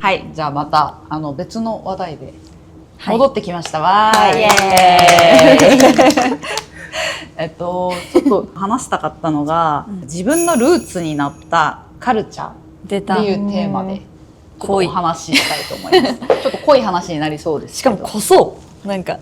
はい、じゃあまた別の話題で戻ってきました。わーい。ちょっと話したかったのが、自分のルーツになったカルチャーっていうテーマでお話ししたいと思います。ちょっと濃い話になりそうですけど。しかも濃そうなんか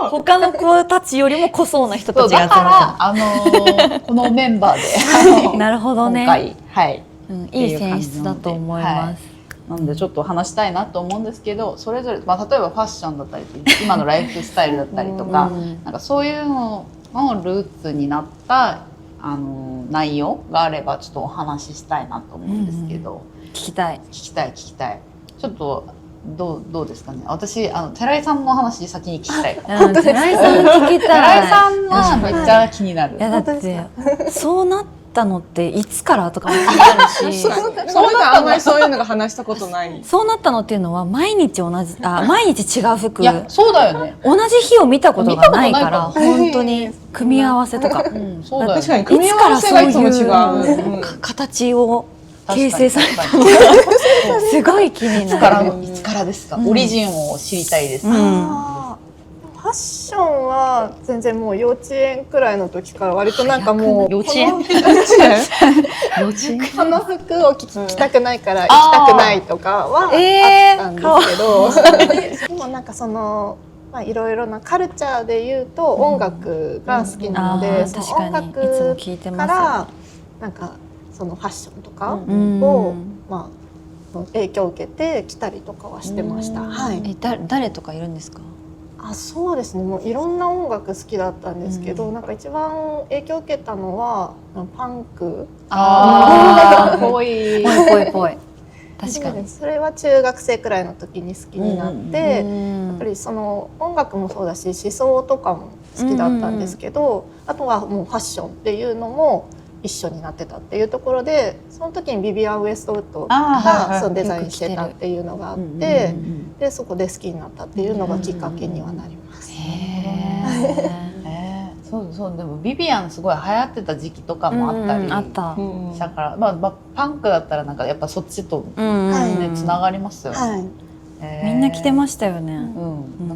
他の子たちよりも濃そうな人たちが集まった。だからこのメンバーでなるほどね。今回はい、いい選出だと思います。なのでちょっと話したいなと思うんですけど、それぞれ、例えばファッションだったり今のライフスタイルだったりとか、なんかそういうののルーツになった内容があればちょっとお話ししたいなと思うんですけど、聞きたい。ちょっとどうですかね。私寺井さんの話先に聞きたい。寺井さん聞きたい。寺井さんはめっちゃ気になる。いやだってそうなったのっていつからとかも気になるしそうあんまりそういうのが話したことない。そうなったのっていうのは毎日違う服。いやそうだよね。同じ日を見たことがないから本当に組み合わせとか。そうだよね。確かに組み合わせがいつも違う。形を形成された。すごい気になる。いつからですか。オリジンを知りたいです。ファッションは全然もう幼稚園くらいの時から割となんかもう幼稚園この服を着たくないから行きたくないとかはあったんですけど、でもなんかいろいろなカルチャーで言うと音楽が好きなので、その音楽からなんかそのファッションとかを影響を受けて着たりとかはしてました。はい。誰とかいるんですか？そうですね。もういろんな音楽好きだったんですけど、なんか一番影響を受けたのはパンク。ぽい。確かに。それは中学生くらいの時に好きになって、やっぱりその音楽もそうだし思想とかも好きだったんですけど、あとはもうファッションっていうのも一緒になってたっていうところで、その時にビビアン・ウエストウッドがそのデザインしてたっていうのがあって、でそこで好きになったっていうのがきっかけにはなります。そうでもビビアンすごい流行ってた時期とかもあったりしたから、パンクだったらなんかやっぱそっちとねつながりますよね。みんな着てましたよね。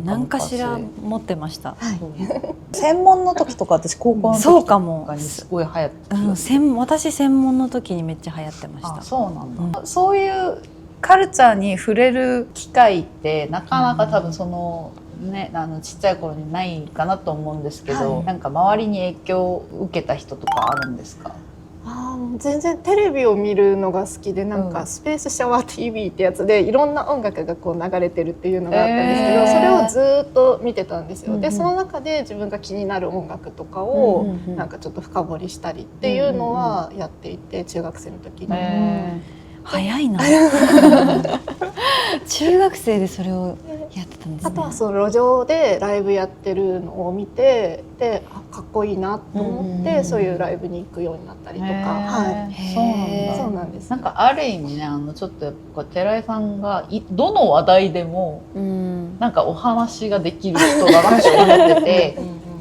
何かしら持ってました。専門の時とか私高校の時とかにすごい流行ってた。私専門の時にめっちゃ流行ってました。そうなんだ。そういうカルチャーに触れる機会ってなかなか多分ちっちゃい頃にないかなと思うんですけど、なんか周りに影響を受けた人とかあるんですか？全然テレビを見るのが好きで、なんかスペースシャワー TV ってやつでいろんな音楽がこう流れてるっていうのがあったんですけど、それをずっと見てたんですよ。でその中で自分が気になる音楽とかをなんかちょっと深掘りしたりっていうのはやっていて、中学生の時に。早いな。中学生でそれをやってたんですね。あとはその路上でライブやってるのを見て、でかっこいいなと思って、そういうライブに行くようになったりとか。そうなんです。なんかある意味ね、ちょっとやっぱ寺井さんがどの話題でもなんかお話ができる人だなと思ってて、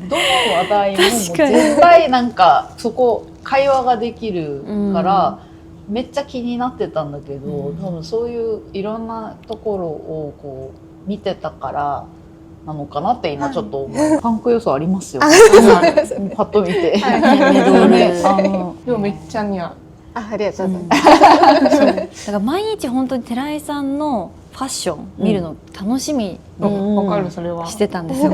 どの話題も絶対なんかそこ会話ができるから。めっちゃ気になってたんだけど、多分そういういろんなところをこう見てたからなのかなって今ちょっと思う。パンク要素ありますよ。パッと見て。でもめっちゃ似合う。ありがとうございます。だから毎日本当に寺井さんのファッション見るの楽しみにわかるそれはしてたんですよ。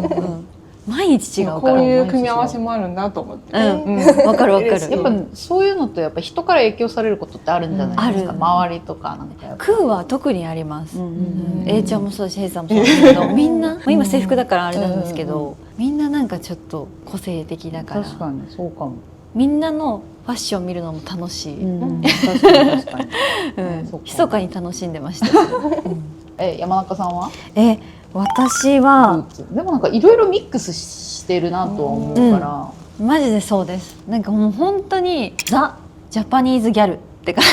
毎日違うから。こういう組み合わせもあるんだと思って。わかる。やっぱそういうのとやっぱ人から影響されることってあるんじゃないですか。周りとかなんか。クーは特にあります。A ちゃんもそうだし、ヘイさんもそうですけど、みんな今制服だからあれなんですけど、みんななんかちょっと個性的だから。確かにそうかも。みんなのファッション見るのも楽しい。確かに。密かに楽しんでました。山中さんは？私はでもなんかいろいろミックスしてるなと思うから、マジでそうです。なんかもう本当にザ・ジャパニーズギャルって感じ。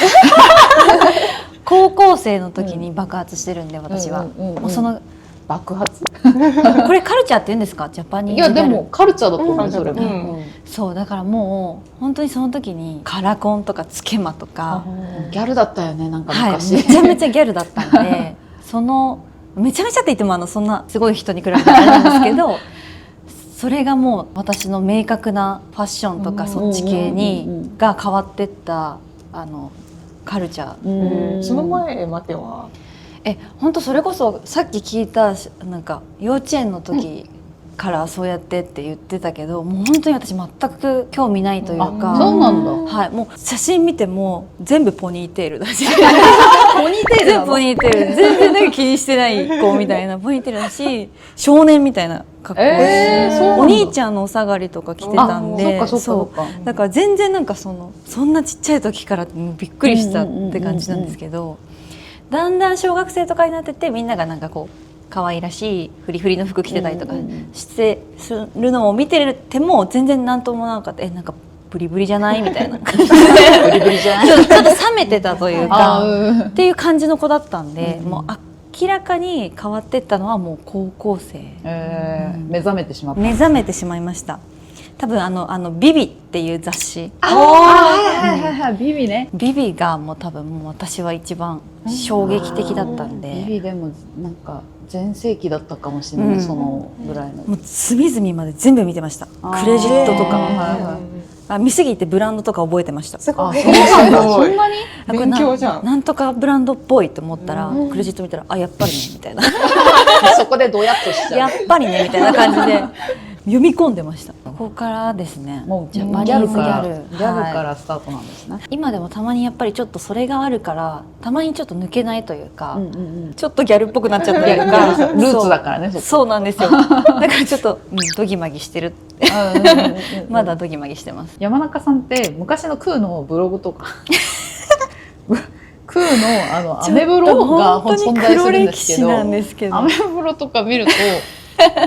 高校生の時に爆発してるんで、私はもうその爆発。これカルチャーって言うんですか、ジャパニーズいやでギャル。もカルチャーだと思う、それも。そうだからもう本当にその時にカラコンとかつけまとか、ギャルだったよね、なんかはい、昔。めちゃめちゃギャルだったんでそのめちゃめちゃって言ってもそんなすごい人に比べてあれなんですけどそれがもう私の明確なファッションとかそっち系にが変わってったカルチャー。その前までは本当それこそさっき聞いたなんか幼稚園の時からそうやってって言ってたけど、もう本当に私全く興味ないというか。そうなんだ。はい、もう写真見ても全部ポニーテールだしポニーテール全部ポニーテール、全然なんか気にしてない子みたいなポニーテールだし、少年みたいな格好をしてお兄ちゃんのお下がりとか着てたんで、そうだから全然なんかそんなちっちゃい時からびっくりしたって感じなんですけど、だんだん小学生とかになっててみんながなんかこう可愛らしいフリフリの服着てたりとかしてするのを見てても全然なんともなかった。なんかブリブリじゃないみたいな感じでブリブリじゃないちょっと冷めてたというかっていう感じの子だったんで、もう明らかに変わってったのはもう高校生、目覚めてしまった。目覚めてしまいました。多分ビビっていう雑誌、ビビね。ビビがもう多分もう私は一番衝撃的だったんで、ビビでもなんか全盛期だったかもしれない、そのぐらいの。もう隅々まで全部見てました。クレジットとか、見すぎてブランドとか覚えてました。すごい。そんなに勉強じゃん。なんとかブランドっぽいと思ったらクレジット見たらやっぱりねみたいなそこでドヤっとしちゃう。やっぱりねみたいな感じで読み込んでました。ここからですね、もうジャパニーズギャルからスタートなんですね。今でもたまにやっぱりちょっとそれがあるからたまにちょっと抜けないというか、ちょっとギャルっぽくなっちゃったりとかルーツだからね。そうなんですよ。だからちょっとドギマギしてるまだドギマギしてます。山中さんって昔のクーのブログとかクーのアメブロが存在するんですけど、アメブロとか見ると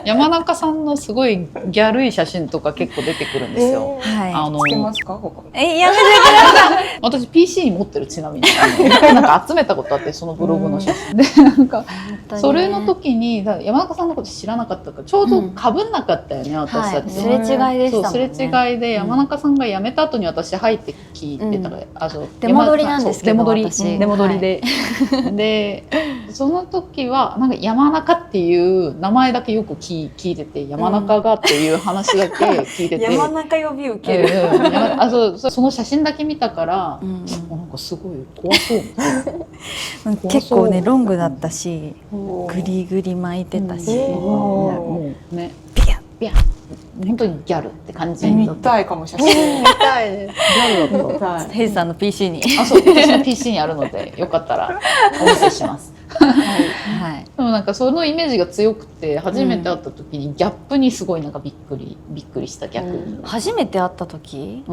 山中さんのすごいギャルい写真とか結構出てくるんですよ。はい。つけますかここ。やめてください。私 PC に持ってる、ちなみになんか集めたことあって、そのブログの写真でなんかそれの時に山中さんのこと知らなかったからちょうど被んなかったよね、私たち。すれ違いでしたもんね。すれ違いで山中さんが辞めた後に私入って聞いてたから、出戻りなんですけど、出戻りででその時はなんか山中っていう名前だけよく聞いてて、山中がっていう話だけ聞いてて山中呼び受ける、その写真だけ見たから、なんかすごい怖そうみたいな。結構ねロングだったしグリグリ巻いてたし、もうねビャッビャッ本当にギャルって感じ見たいかもしれない。見たいです。ギャルだった。ヘイさんの PC にそう、私の PC にあるのでよかったらお見せします。はい。でもなんかそのイメージが強くて、初めて会った時にギャップにすごいなんかびっくりした、逆に。初めて会った時？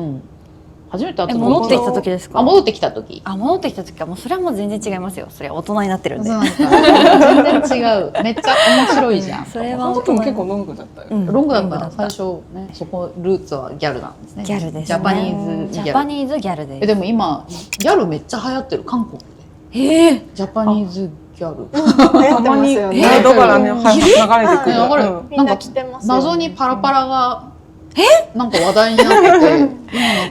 初めて会った時。戻ってきた時ですか？戻ってきた時。戻ってきた時はもうそれはもう全然違いますよ。それは大人になってるんで。全然違う。めっちゃ面白いじゃん。それはその時も結構ロングだったよ。ロングだった。最初ね、そこルーツはギャルなんですね。ギャルです。ジャパニーズギャルです。でも今ギャルめっちゃ流行ってる、韓国で。ジャパニーズギャル。たまにだからね、流れてくる。なんか謎にパラパラがなんか話題になって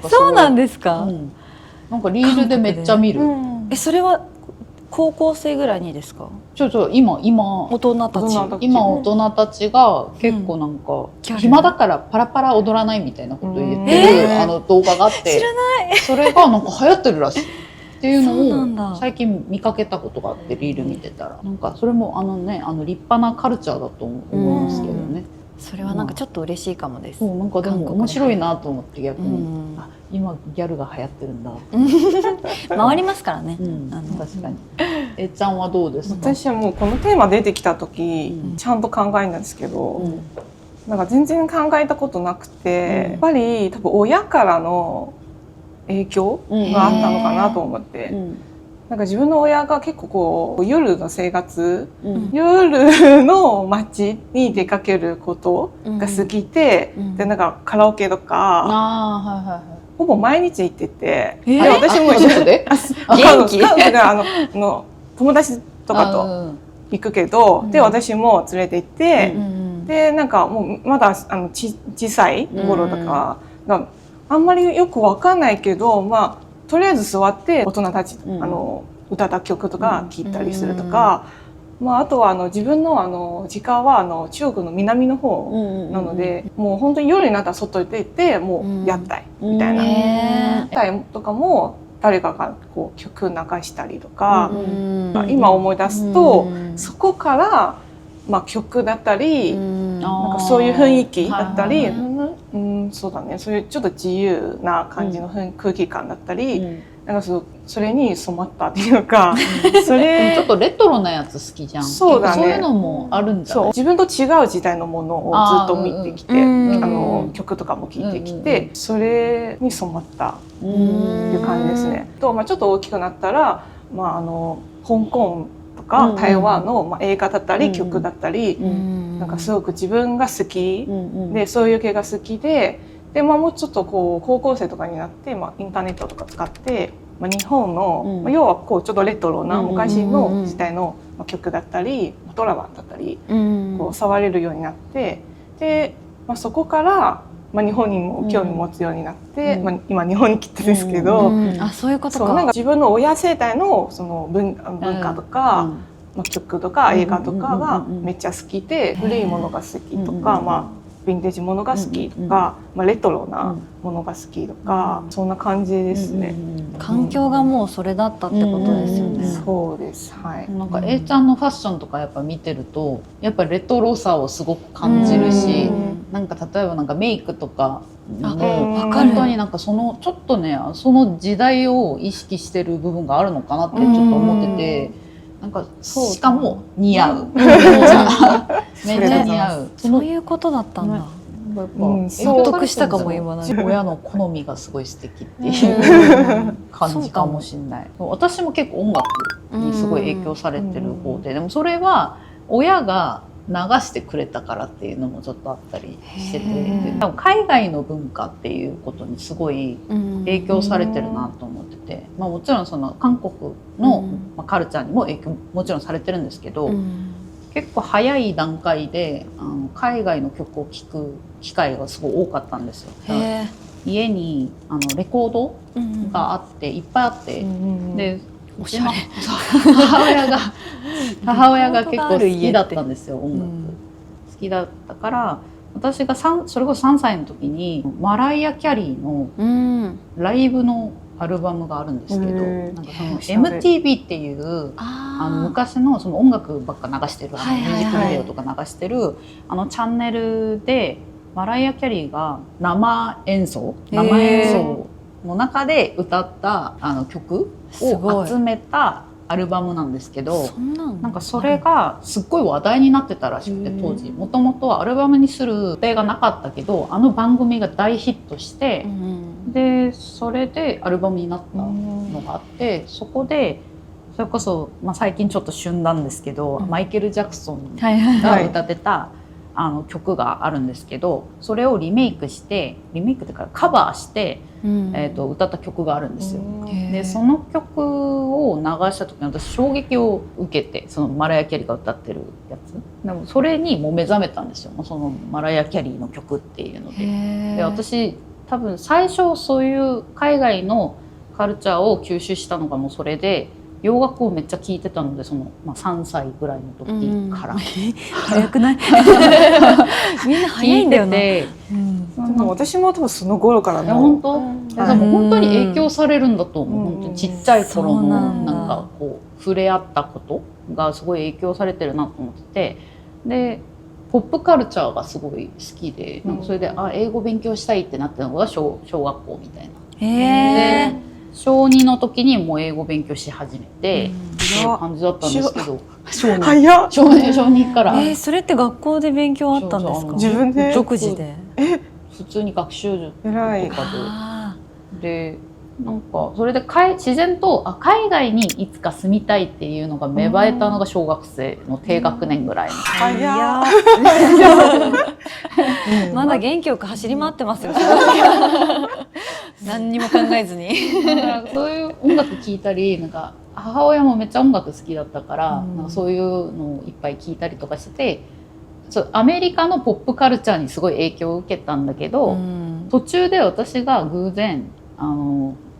て、そうなんですか？なんかリールでめっちゃ見る。それは高校生ぐらいにですか？今大人たち今大人たちが結構なんか暇だからパラパラ踊らないみたいなことを言ってる動画があって、知らない。それがなんか流行ってるらしいっていうのを最近見かけたことがあって、リール見てたらなんかそれも立派なカルチャーだと思いますけどね。それはなんかちょっと嬉しいかもです。なんかでも面白いなと思って、逆に今ギャルが流行ってるんだ。回りますからね。確かに。ちゃんはどうですか？私はもうこのテーマ出てきた時ちゃんと考えたんですけど、なんか全然考えたことなくて、やっぱり多分親からの影響があったのかなと思って。なんか自分の親が結構こう夜の生活、夜の街に出かけることが好きで、でなんかカラオケとかほぼ毎日行ってて、私も一緒で元気が友達とかと行くけど、で私も連れて行って、でなんかもうまだ小さい頃とかがあんまりよくわかんないけど、まあとりあえず座って大人たち歌った曲とか聴いたりするとか、まああとは自分の実家は中国の南の方なので、もう本当に夜になったら外に出てもう屋台みたいな、屋台とかも誰かがこう曲流したりとか、今思い出すとそこからまあ曲だったり、なんかそういう雰囲気だったり、そうだね、そういうちょっと自由な感じの空気感だったり、なんかそれに染まったっていうか、それちょっとレトロなやつ好きじゃん。そうだね。そういうのもあるんじゃない？自分と違う時代のものをずっと見てきて、曲とかも聴いてきて、それに染まったっていう感じですね。と、まあちょっと大きくなったら、まあ香港とか台湾の映画だったり曲だったり、なんかすごく自分が好きで、そういう系が好きで、まあもうちょっとこう高校生とかになって、まあインターネットとか使って、まあ日本の、要はこうちょっとレトロな昔の時代の曲だったり、ドラマだったり、こう触れるようになって、で、まあそこからまあ日本にも興味持つようになって、まあ今日本に来てですけど、あ、そういうことか。なんか自分の親世代のその文化とか、まあ曲とか映画とかがめっちゃ好きで、古いものが好きとか、まあヴィンテージものが好きとか、まあレトロなものが好きとか、そんな感じですね。環境がもうそれだったってことですよね。そうです。はい。なんか A ちゃんのファッションとかやっぱ見てると、やっぱレトロさをすごく感じるし、なんか例えばなんかメイクとかも本当になんかそのちょっとね、その時代を意識してる部分があるのかなってちょっと思ってて、なんかしかも似合う。めっちゃ似合う。そういうことだったんだ。納得したかも今。親の好みがすごい素敵っていう感じかもしれない。私も結構音楽にすごい影響されてる方で、でもそれは親が流してくれたからっていうのもちょっとあったりしてて、多分海外の文化っていうことにすごい影響されてるなと思ってて、まあもちろんその韓国のカルチャーにも影響もちろんされてるんですけど、結構早い段階で海外の曲を聴く機会がすごい多かったんですよ。家にレコードがあっていっぱいあって、でおしゃれ。母親が結構好きだったんですよ、音楽。好きだったから私がそれこそ3歳の時にマライア・キャリーのライブのアルバムがあるんですけど、なんかその MTV っていう昔のその音楽ばっか流してるミュージックビデオとか流してるチャンネルでマライア・キャリーが生演奏の中で歌った曲を集めたアルバムなんですけど、なんかそれがすっごい話題になってたらしくて、当時もともとはアルバムにする予定がなかったけど、番組が大ヒットして、でそれでアルバムになったのがあって、そこでそれこそ、まあ、最近ちょっと旬なんですけど、マイケル・ジャクソンが歌ってた曲があるんですけど、それをリメイクっていうかカバーして、歌った曲があるんですよ。でその曲を流した時に私衝撃を受けて、そのマライア・キャリーが歌ってるやつでもそれにもう目覚めたんですよ、そのマライア・キャリーの曲っていうので。で私多分最初そういう海外のカルチャーを吸収したのがもうそれで、洋楽をめっちゃ聴いてたので、3歳ぐらいの時から。早くない？みんな早いんだよね。私も多分その頃からの。本当？でも本当に影響されるんだと思う。本当にちっちゃい頃のなんかこう触れ合ったことがすごい影響されてるなと思ってて、でポップカルチャーがすごい好きで、なんかそれで英語勉強したいってなってたのが小学校みたいな。で小2の時にもう英語勉強し始めてっていう感じだったんですけど、小2から。それって学校で勉強あったんですか？自分で独自で。普通に学習塾と偉いかで、なんかそれで自然と海外にいつか住みたいっていうのが芽生えたのが小学生の低学年ぐらいの。早っ。まだ元気よく走り回ってますよ。何にも考えずに。そういう音楽聴いたり、なんか母親もめっちゃ音楽好きだったから、うんなんかそういうのをいっぱい聞いたりとかしてて、アメリカのポップカルチャーにすごい影響を受けたんだけど、途中で私が偶然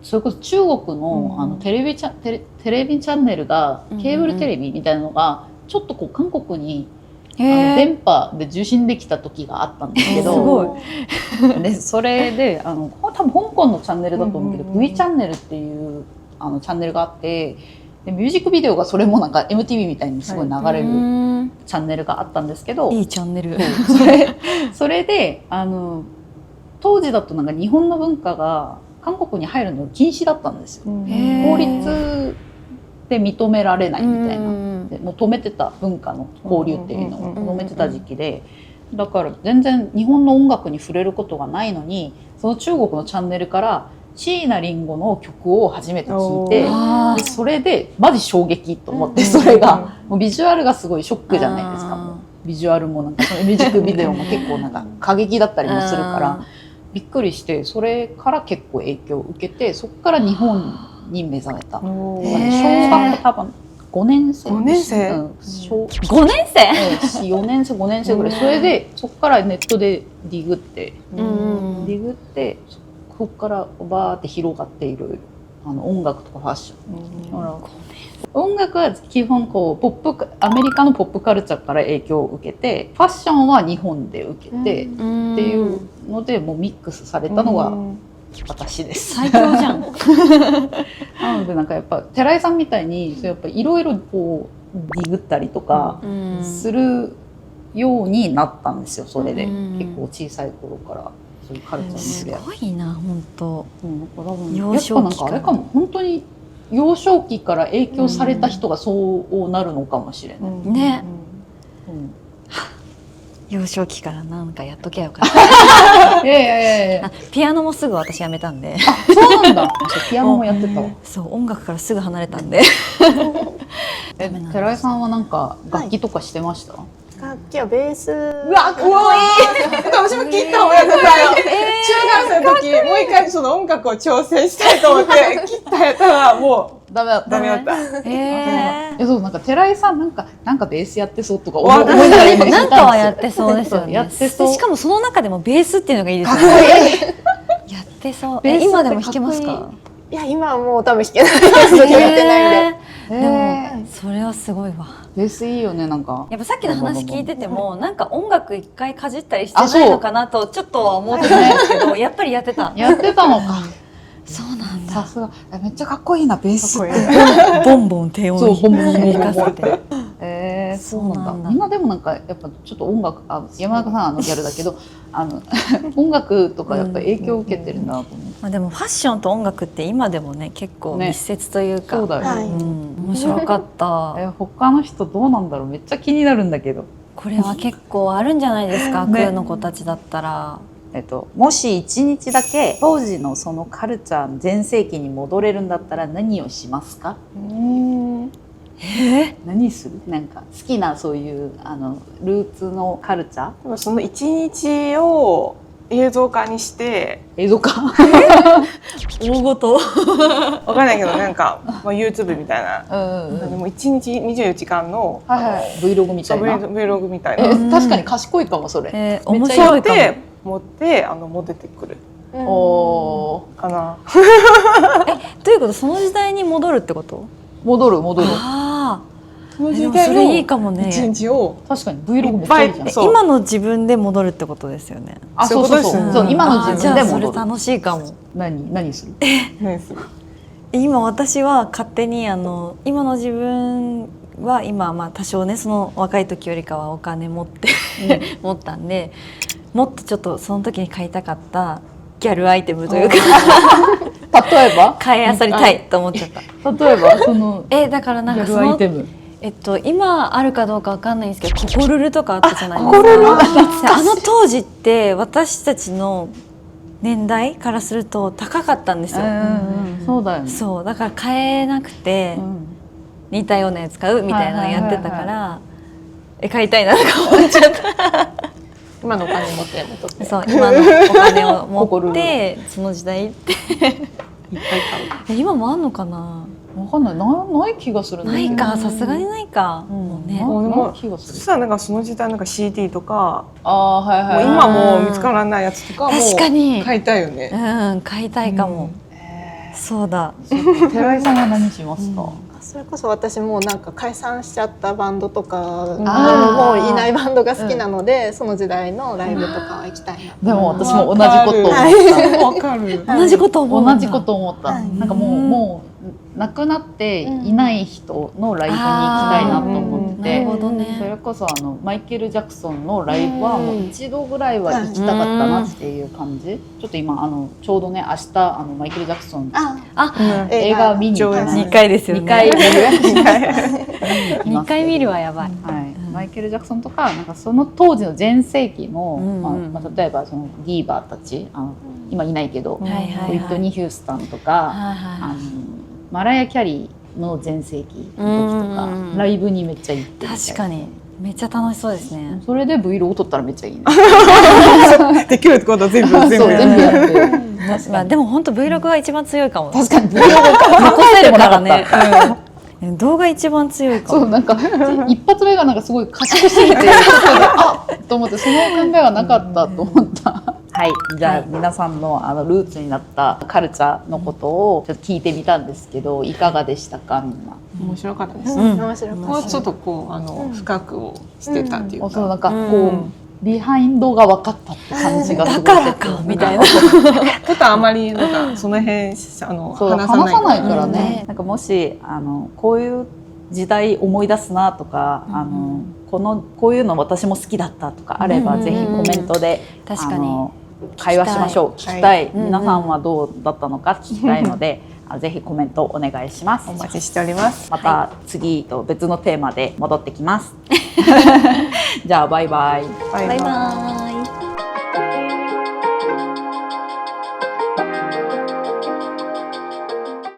それこそ中国の、テレビチャンネルがケーブルテレビみたいなのがちょっとこう韓国に電波で受信できた時があったんですけど、すごいでそれで多分香港のチャンネルだと思うけど、V チャンネルっていうチャンネルがあって、でミュージックビデオがそれもなんか MTV みたいにすごい流れるチャンネルがあったんですけど、いいチャンネル。それで当時だとなんか日本の文化が韓国に入るの禁止だったんですよ。法律で認められないみたいな、でもう止めてた、文化の交流っていうのを止めてた時期で、だから全然日本の音楽に触れることがないのに、その中国のチャンネルから椎名林檎の曲を初めて聴いて、でそれでマジ衝撃と思って、それがもうビジュアルがすごいショックじゃないですか。もうビジュアルもなんかそのミュージックビデオも結構なんか過激だったりもするからびっくりして、それから結構影響を受けて、そこから日本に目覚めた。小学多分5年生5年生、5年生4年生5年生ぐらい。それでそこからネットでディグってそこからバーって広がって、いろいろ音楽とかファッション、音楽は基本こうアメリカのポップカルチャーから影響を受けて、ファッションは日本で受けて、っていうのでもうミックスされたのが私です。最強じゃん。なのでなんかやっぱ寺井さんみたいにやっぱいろいろこうディグったりとかするようになったんですよ。それで結構小さい頃からそういうカルチャーすのごいな本当。幼少期から。やっぱなんかあれかも、本当に幼少期から影響された人がそうなるのかもしれない。ね。幼少期からなんかやっとけばよかった。いやピアノもすぐ私やめたんで。そうなんだ。ピアノもやってたわ。そう音楽からすぐ離れたんで。寺井さんはなんか楽器とかしてました？楽器はベース。うわ、かわいい。私もギターをやってたよ。中学生の時、もう一回その音楽を挑戦したいと思って、ギターやったらもうダメだった。そう、なんか寺井さんなんかベースやってそうとか思いながら今聞いたんですよ。なんかはやってそうですよね。やってそう。しかもその中でもベースっていうのがいいですよね。やってそう。今でも弾けますか？いや今はもう多分弾けないです。やってないんで。でもそれはすごいわ。ベースいいよね。なんかやっぱさっきの話聞いててもなんか音楽一回かじったりしてないのかなとちょっとは思ってたんですけど、やっぱりやってた。やってたのか。そうなんだ。さすが。めっちゃかっこいいなベースって。ボンボン低音に響かせて。そうなんだ。みんなでもなんかやっぱちょっと音楽、山中さんギャルだけど音楽とかやっぱ影響を受けてるなと思って。まあでもファッションと音楽って今でもね結構密接というか。そうだよ。面白かった。他の人どうなんだろう、めっちゃ気になるんだけど。これは結構あるんじゃないですか、クーの子たちだったら。もし一日だけ当時のそのカルチャーの全盛期に戻れるんだったら何をしますか？何する？なんか好きなそういうルーツのカルチャー？その一日を映像化にして。映像化？大ごと？わかんないけどなんかYouTube みたいな。でも一日24時間の Vlog みたいな。Vlog みたいな。確かに賢いかもそれ。面白いかも。持って戻ってくる。かな。ということその時代に戻るってこと？戻る。ああ。それいいかもね。一日を確かに Vlog めっちゃいいじゃん。今の自分で戻るってことですよね。そう今の自分で戻る。それ楽しいかも。何する？今私は勝手に今の自分は今多少ねその若い時よりかはお金持って持ったんで、もっとちょっとその時に買いたかったギャルアイテムというか例えば買いあさりたいと思っちゃった。例えばそのだからなんかギャルアイテム。今あるかどうかわかんないんですけど、ココルルとかあったじゃないですか。当時って私たちの年代からすると高かったんですよ。そうだよね。そうだから買えなくて似たようなやつ買うみたいなのやってたから、買いたいなと思っちゃった。今のお金持ってやめとって。そう今のお金を持ってその時代行っていっぱい買う。今もあんのかな。わかんない、ない気がするんだけど。ないか、さすがにないか。もうね。ない気がする。そしたらなんかその時代なんか CD とか、はいはい。もう今もう見つからないやつとかも確かに買いたいよね。うん、買いたいかも。そうだ。寺井さんは何しますか？それこそ私もうなんか解散しちゃったバンドとかもういないバンドが好きなので、その時代のライブとかは行きたいな。でも私も同じこと思った。わかる。同じこと思う。同じこと思った。なんかもう亡くなっていない人のライブに行きたいなと思って、なるほどね。それこそマイケル・ジャクソンのライブはもう一度ぐらいは行きたかったなっていう感じ。ちょっと今ちょうどね、明日マイケル・ジャクソン映画見に行きます。2回ですよね。2回見る。2回見るはやばい。マイケル・ジャクソンとか、なんかその当時の全盛期の、例えばそのディーバーたち、今いないけど、ウィットニー・ヒュースタンとか、マライア・キャリーの全盛期の時とか、ライブにめっちゃ行ってみたい。確かにめっちゃ楽しそうですね。それで Vlog 撮ったらめっちゃいいね。できるってことは全部やってる。まあでも本当 Vlog が一番強いかも。確かに Vlog 残せるからね。動画一番強いかも。そう、なんか一発目がなんかすごい賢すぎて、あっと思って、その考えはなかったと思った。はい、じゃあ皆さんのルーツになったカルチャーのことをちょっと聞いてみたんですけど、いかがでしたか、みんな。面白かったです。面白かった。もうちょっとこう深くをしてたっていうか。そうなんかこうビハインドが分かったって感じがすごい。だからかみたいな。ちょっとあまりなんかその辺話さないからね。なんかもしこういう時代思い出すなとか、こういうの私も好きだったとかあれば、ぜひコメントで確かに会話しましょう。聞きたい。皆さんはどうだったのか聞きたいので、ぜひコメントお願いします。お待ちしております。また次と別のテーマで戻ってきます。じゃあバイバイ。バイバイ。